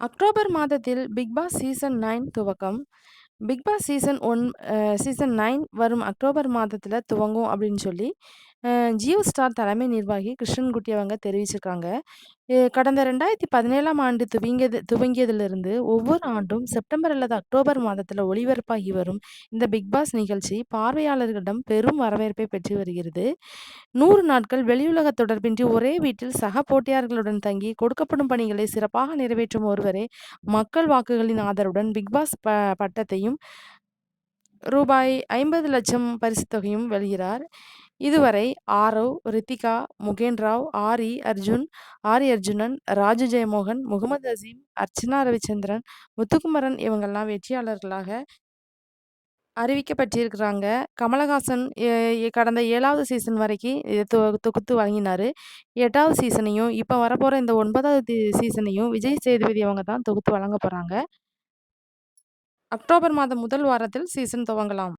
October மாதத்தில் big Boss season 9 துவக்கம். Big Boss season 9 வரும் அக்டோபர் மாதத்துல துவங்கும் அப்படின்னு சொல்லி, அ ஜியோ ஸ்டார் தலைமை நிர்வாகி கிருஷ்ணன்குட்டி அவங்க தெரிவிச்சிருக்காங்க. கடந்த 2017ஆம் ஆண்டு துவங்கியதிலிருந்து ஒவ்வொரு ஆண்டும் செப்டம்பர் அல்லது அக்டோபர் மாதத்துல ஒளிபரப்பாகி வரும் இந்த பிக் பாஸ் நிகழ்ச்சி பார்வையாளர்களிடம் பெரும் வரவேற்பை பெற்று வருகிறது. 100 நாட்கள் வெளியுலக தொடர்பின்றி ஒரே வீட்டில் சக போட்டியாளர்களுடன் தங்கி கொடுக்கப்படும் பணிகளை சிறப்பாக நிறைவேற்றும் ஒருவரே மக்கள் வாக்குகளின் ஆதரவுடன் பிக் பாஸ் பட்டத்தையும் ரூபாய் 50,00,000 பரிசுத் தொகையும் வெல்கிறார். இதுவரை ஆரவ், ரித்திகா, முகேன் ராவ், ஆரி அர்ஜுனன், ராஜு ஜெயமோகன், முகமது அசீம், அர்ச்சனா ரவிச்சந்திரன், முத்துக்குமரன் இவங்கெல்லாம் வெற்றியாளர்களாக அறிவிக்கப்பட்டிருக்கிறாங்க. கமலஹாசன் கடந்த 7வது சீசன் வரைக்கி இத தொகுத்து வழங்கினாரு. 8வது சீசனையும், இப்ப வரப்போற இந்த 9வது சீசனையும் விஜய் சேதுபதி அவங்க தான் தொகுத்து வழங்கப் போறாங்க. அக்டோபர் மாதம் முதல் வாரத்தில் சீசன் துவங்கலாம்.